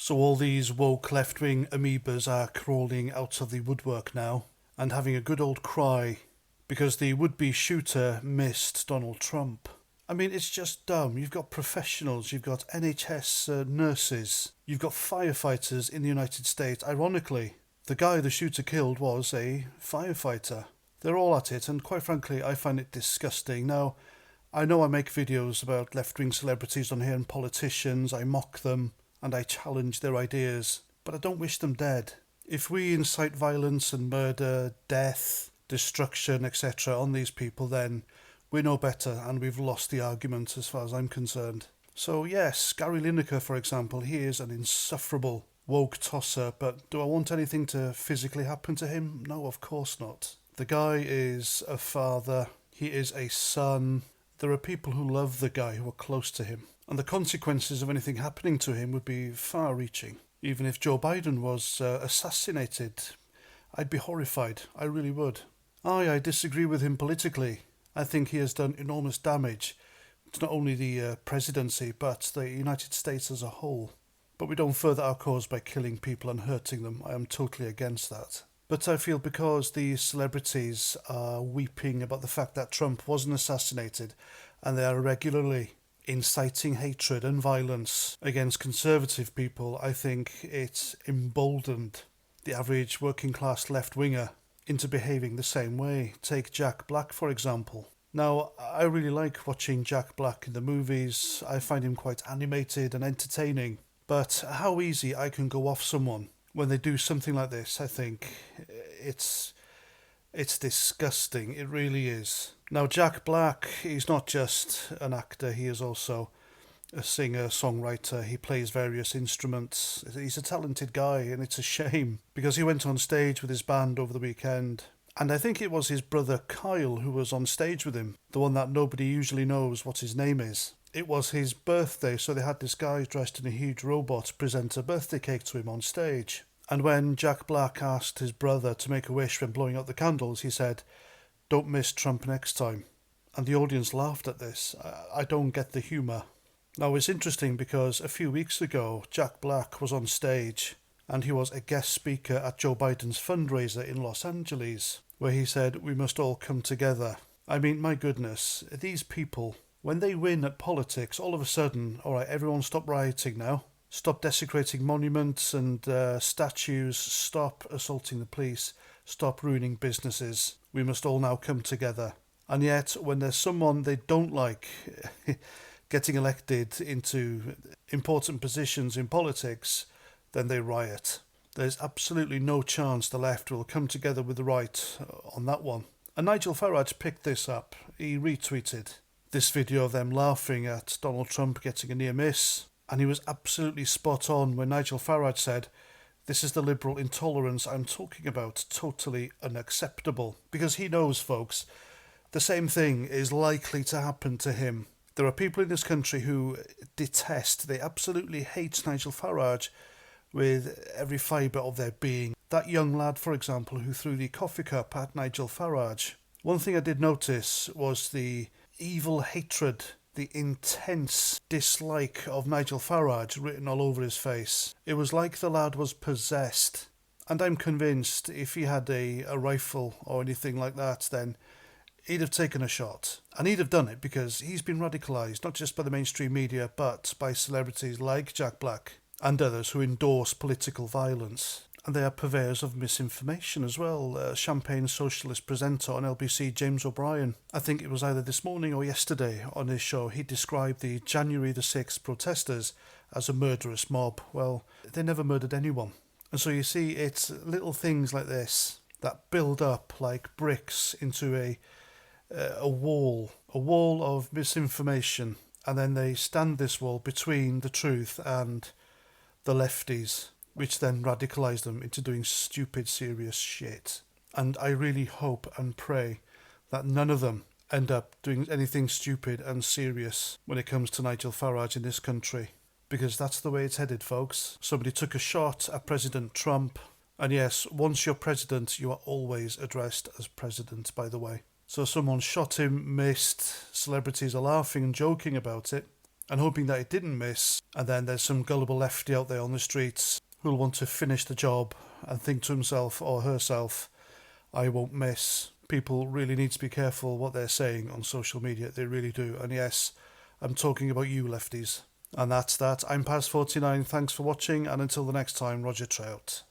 So all these woke left-wing amoebas are crawling out of the woodwork now and having a good old cry because the would-be shooter missed Donald Trump. I mean, it's just dumb. You've got professionals, you've got NHS nurses, you've got firefighters in the United States. Ironically, the guy the shooter killed was a firefighter. They're all at it, and quite frankly, I find it disgusting. Now, I know I make videos about left-wing celebrities on here and politicians, I mock them, and I challenge their ideas, but I don't wish them dead. If we incite violence and murder, death, destruction, etc. on these people, then we know better and we've lost the argument as far as I'm concerned. So yes, Gary Lineker, for example, he is an insufferable woke tosser, but do I want anything to physically happen to him? No, of course not. The guy is a father, he is a son. There are people who love the guy, who are close to him, and the consequences of anything happening to him would be far-reaching. Even if Joe Biden was assassinated, I'd be horrified. I really would. I disagree with him politically. I think he has done enormous damage to not only the presidency, but the United States as a whole. But we don't further our cause by killing people and hurting them. I am totally against that. But I feel because these celebrities are weeping about the fact that Trump wasn't assassinated, and they are regularly inciting hatred and violence against conservative people, I think it's emboldened the average working class left-winger into behaving the same way. Take Jack Black, for example. Now, I really like watching Jack Black in the movies. I find him quite animated and entertaining. But how easy I can go off someone when they do something like this, I think it's disgusting. It really is. Now, Jack Black, he's not just an actor, he is also a singer, songwriter. He plays various instruments. He's a talented guy, and it's a shame because he went on stage with his band over the weekend. And I think it was his brother Kyle who was on stage with him, the one that nobody usually knows what his name is. It was his birthday, so they had this guy dressed in a huge robot present a birthday cake to him on stage. And when Jack Black asked his brother to make a wish when blowing out the candles, he said, "Don't miss Trump next time." And the audience laughed at this. I don't get the humour. Now, it's interesting because a few weeks ago, Jack Black was on stage and he was a guest speaker at Joe Biden's fundraiser in Los Angeles, where he said, "We must all come together." I mean, my goodness, these people, when they win at politics, all of a sudden, all right, everyone stop rioting now. Stop desecrating monuments and statues. Stop assaulting the police. Stop ruining businesses. We must all now come together. And yet, when there's someone they don't like getting elected into important positions in politics, then they riot. There's absolutely no chance the left will come together with the right on that one. And Nigel Farage picked this up. He retweeted this video of them laughing at Donald Trump getting a near miss. And he was absolutely spot on when Nigel Farage said, "This is the liberal intolerance I'm talking about, totally unacceptable." Because he knows, folks, the same thing is likely to happen to him. There are people in this country who detest, they absolutely hate Nigel Farage with every fibre of their being. That young lad, for example, who threw the coffee cup at Nigel Farage. One thing I did notice was the evil hatred, the intense dislike of Nigel Farage written all over his face. It was like the lad was possessed. And I'm convinced if he had a rifle or anything like that, then he'd have taken a shot. And he'd have done it because he's been radicalised, not just by the mainstream media, but by celebrities like Jack Black and others who endorse political violence. And they are purveyors of misinformation as well. Champagne socialist presenter on LBC, James O'Brien, I think it was either this morning or yesterday on his show, he described the January the 6th protesters as a murderous mob. Well, they never murdered anyone. And so you see, it's little things like this that build up like bricks into a wall of misinformation. And then they stand this wall between the truth and the lefties, which then radicalise them into doing stupid, serious shit. And I really hope and pray that none of them end up doing anything stupid and serious when it comes to Nigel Farage in this country. Because that's the way it's headed, folks. Somebody took a shot at President Trump. And yes, once you're president, you are always addressed as president, by the way. So someone shot him, missed, celebrities are laughing and joking about it. and hoping that it didn't miss, and then there's some gullible lefty out there on the streets who'll want to finish the job and think to himself or herself, I won't miss. People really need to be careful what they're saying on social media. They really do. And yes, I'm talking about you lefties. And that's that. I'm Paz49. Thanks for watching, and until the next time, Roger Trout.